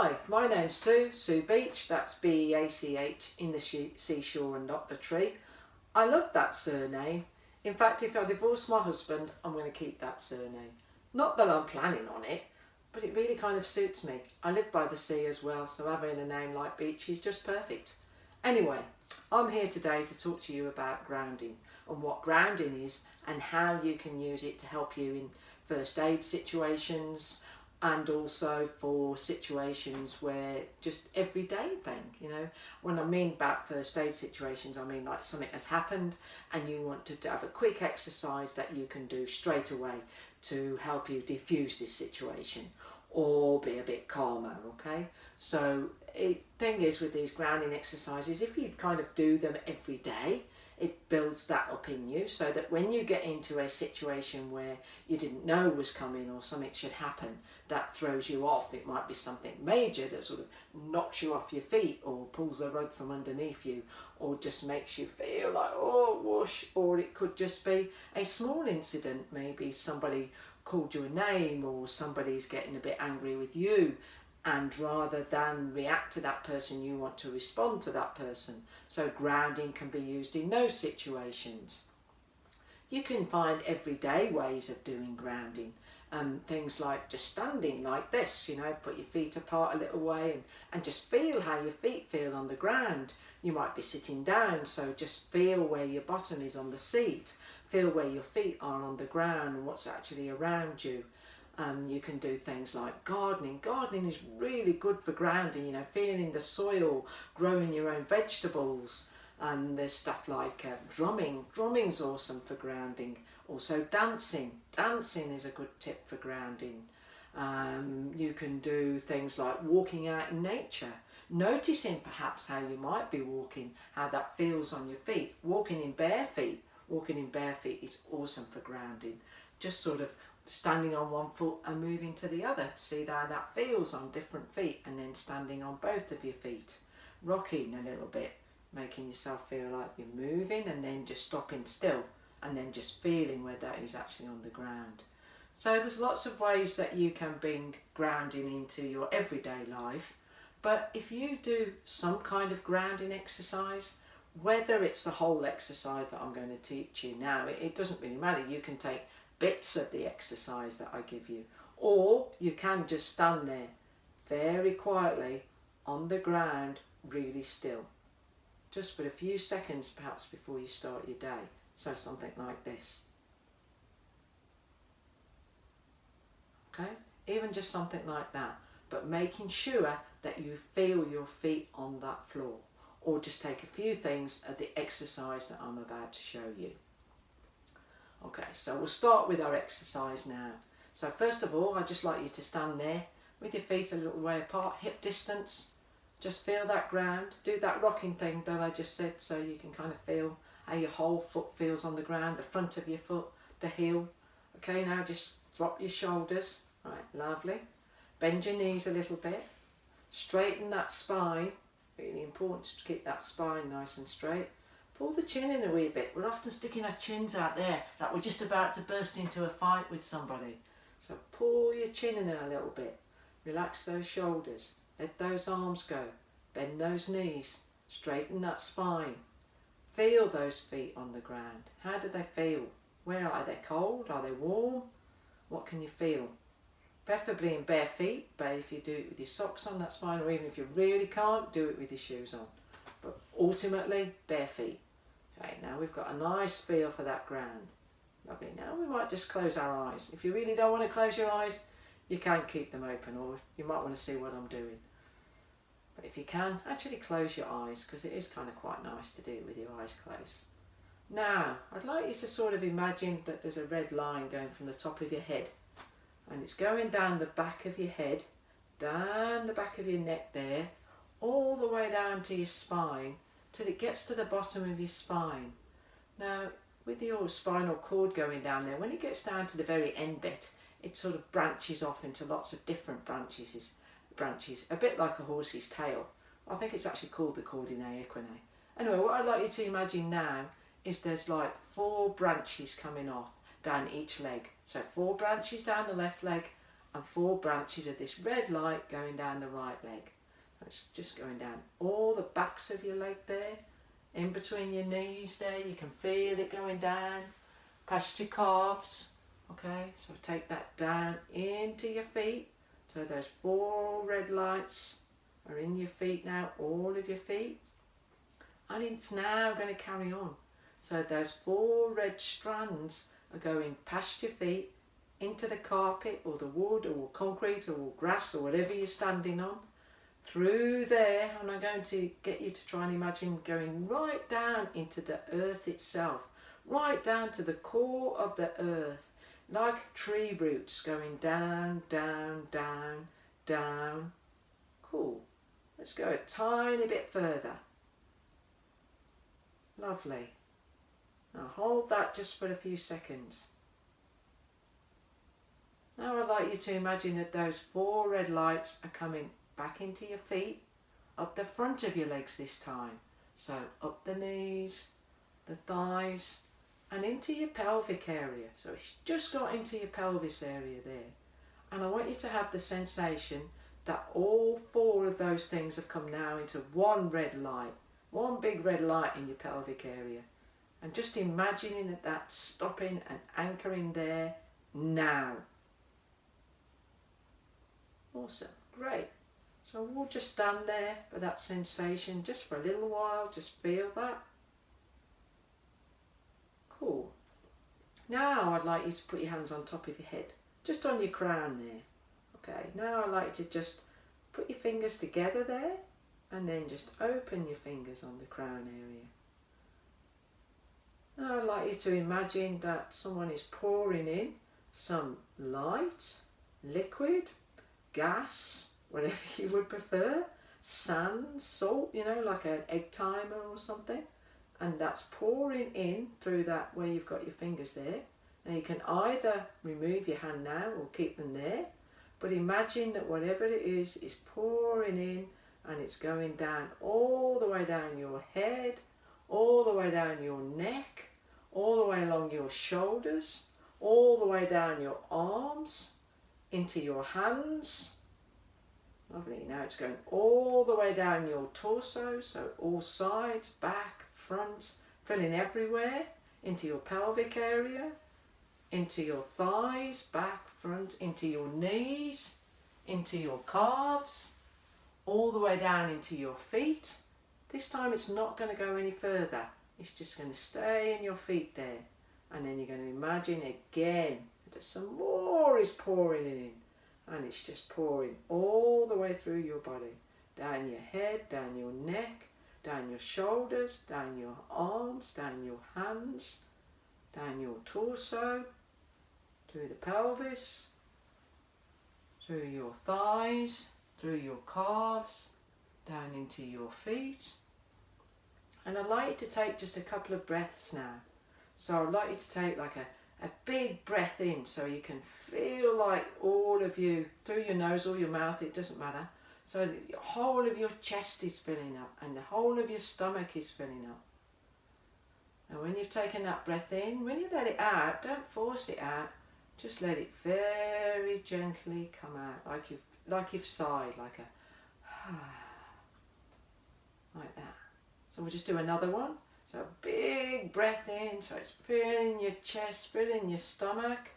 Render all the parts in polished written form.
Hi, my name's Sue, Sue Beach, that's Beach in the seashore and not the tree. I love that surname. In fact, if I divorce my husband, I'm going to keep that surname. Not that I'm planning on it, but it really kind of suits me. I live by the sea as well, so having a name like Beach is just perfect. Anyway, I'm here today to talk to you about grounding and what grounding is and how you can use it to help you in first aid situations, and also for situations where just everyday thing. When I mean about first aid situations, I mean like something has happened and you want to have a quick exercise that you can do straight away to help you diffuse this situation or be a bit calmer. Okay, so thing is with these grounding exercises, if you kind of do them every day, it builds that up in you so that when you get into a situation where you didn't know was coming or something should happen that throws you off, it might be something major that sort of knocks you off your feet or pulls the rug from underneath you or just makes you feel like, oh, whoosh, or it could just be a small incident, maybe somebody called you a name or somebody's getting a bit angry with you, and rather than react to that person, you want to respond to that person. So grounding can be used in those situations. You can find everyday ways of doing grounding. Things like just standing like this, put your feet apart a little way and just feel how your feet feel on the ground. You might be sitting down, so just feel where your bottom is on the seat. Feel where your feet are on the ground and what's actually around you. You can do things like gardening. Gardening is really good for grounding, feeling the soil, growing your own vegetables. There's stuff like drumming. Drumming's awesome for grounding. Also dancing. Dancing is a good tip for grounding. You can do things like walking out in nature. Noticing perhaps how you might be walking, how that feels on your feet. Walking in bare feet. Walking in bare feet is awesome for grounding. Just sort of standing on one foot and moving to the other to see how that feels on different feet, and then standing on both of your feet. Rocking a little bit, making yourself feel like you're moving and then just stopping still and then just feeling where that is actually on the ground. So there's lots of ways that you can bring grounding into your everyday life, but if you do some kind of grounding exercise, whether it's the whole exercise that I'm going to teach you now, it doesn't really matter. You can take bits of the exercise that I give you, or you can just stand there very quietly on the ground, really still, just for a few seconds perhaps before you start your day. So something like this. Okay, even just something like that, but making sure that you feel your feet on that floor, or just take a few things of the exercise that I'm about to show you. Okay, so we'll start with our exercise now. So first of all, I'd just like you to stand there with your feet a little way apart, hip distance. Just feel that ground. Do that rocking thing that I just said, so you can kind of feel how your whole foot feels on the ground, the front of your foot, the heel. Okay, now just drop your shoulders. Right, lovely. Bend your knees a little bit. Straighten that spine. Really important to keep that spine nice and straight. Pull the chin in a wee bit. We're often sticking our chins out there like we're just about to burst into a fight with somebody. So pull your chin in a little bit. Relax those shoulders. Let those arms go. Bend those knees. Straighten that spine. Feel those feet on the ground. How do they feel? Where are they? Cold? Are they warm? What can you feel? Preferably in bare feet, but if you do it with your socks on, that's fine. Or even if you really can't, do it with your shoes on. But ultimately, bare feet. Okay, now we've got a nice feel for that ground. Lovely. Now we might just close our eyes. If you really don't want to close your eyes, you can keep them open, or you might want to see what I'm doing. But if you can, actually close your eyes, because it is kind of quite nice to do it with your eyes closed. Now, I'd like you to sort of imagine that there's a red line going from the top of your head, and it's going down the back of your head, down the back of your neck there, all the way down to your spine, till it gets to the bottom of your spine. Now, with your spinal cord going down there, when it gets down to the very end bit, it sort of branches off into lots of different branches, a bit like a horse's tail. I think it's actually called the Chordinae equinae. Anyway, what I'd like you to imagine now is there's like 4 branches coming off down each leg. So 4 branches down the left leg and 4 branches of this red light going down the right leg. It's just going down all the backs of your leg there, in between your knees there. You can feel it going down past your calves. Okay, so take that down into your feet. So those 4 red lights are in your feet now, all of your feet. And it's now going to carry on. So those 4 red strands are going past your feet into the carpet or the wood or concrete or grass or whatever you're standing on. Through there, and I'm going to get you to try and imagine going right down into the earth itself, right down to the core of the earth, like tree roots going down, down, down, down. Cool. Let's go a tiny bit further. Lovely. Now hold that just for a few seconds. Now I'd like you to imagine that those 4 red lights are coming back into your feet, up the front of your legs this time. So up the knees, the thighs, and into your pelvic area. So it's just got into your pelvis area there. And I want you to have the sensation that all 4 of those things have come now into one red light, one big red light in your pelvic area. And just imagining that that's stopping and anchoring there now. Awesome, great. So we'll just stand there for that sensation just for a little while, just feel that. Cool. Now I'd like you to put your hands on top of your head, just on your crown there. Okay, now I'd like you to just put your fingers together there and then just open your fingers on the crown area. Now I'd like you to imagine that someone is pouring in some light, liquid, gas, whatever you would prefer, sand, salt, you know, like an egg timer or something, and that's pouring in through that where you've got your fingers there. Now you can either remove your hand now or keep them there, but imagine that whatever it is pouring in and it's going down all the way down your head, all the way down your neck, all the way along your shoulders, all the way down your arms, into your hands. Lovely. Now it's going all the way down your torso, so all sides, back, front, filling everywhere, into your pelvic area, into your thighs, back, front, into your knees, into your calves, all the way down into your feet. This time it's not going to go any further. It's just going to stay in your feet there. And then you're going to imagine again that some more is pouring in. And it's just pouring all the way through your body. Down your head, down your neck, down your shoulders, down your arms, down your hands, down your torso, through the pelvis, through your thighs, through your calves, down into your feet. And I'd like you to take just a couple of breaths now. So I'd like you to take like a big breath in, so you can feel like all of you, through your nose or your mouth, it doesn't matter. So the whole of your chest is filling up and the whole of your stomach is filling up. And when you've taken that breath in, when you let it out, don't force it out. Just let it very gently come out, like you've sighed, like like that. So we'll just do another one. So big breath in, so it's filling your chest, filling your stomach.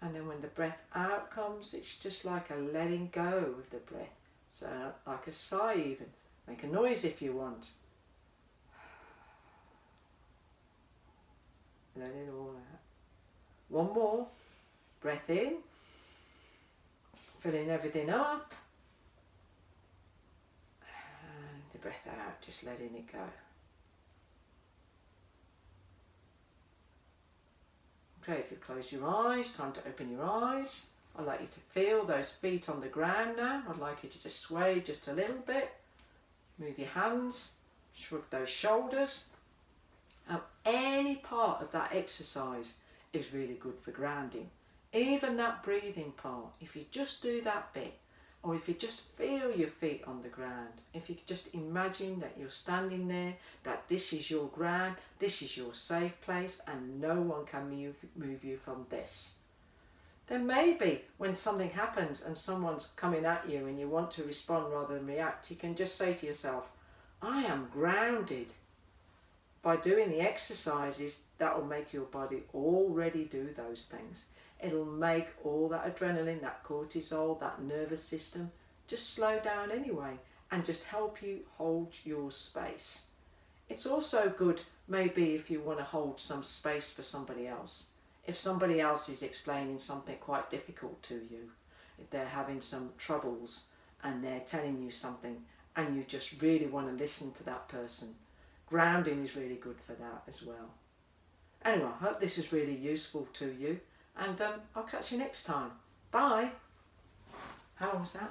And then when the breath out comes, it's just like a letting go of the breath. So like a sigh even. Make a noise if you want. Let it all out. One more. Breath in. Filling everything up. And the breath out, just letting it go. Okay, if you close your eyes, time to open your eyes. I'd like you to feel those feet on the ground now. I'd like you to just sway just a little bit. Move your hands, shrug those shoulders. Now, any part of that exercise is really good for grounding. Even that breathing part, if you just do that bit, or if you just feel your feet on the ground, if you just imagine that you're standing there, that this is your ground, this is your safe place, and no one can move you from this. then maybe when something happens and someone's coming at you and you want to respond rather than react, you can just say to yourself, I am grounded. By doing the exercises, that will make your body already do those things. It'll make all that adrenaline, that cortisol, that nervous system just slow down anyway and just help you hold your space. It's also good maybe if you want to hold some space for somebody else. If somebody else is explaining something quite difficult to you, if they're having some troubles and they're telling you something and you just really want to listen to that person, grounding is really good for that as well. Anyway, I hope this is really useful to you, and I'll catch you next time. Bye. How long was that?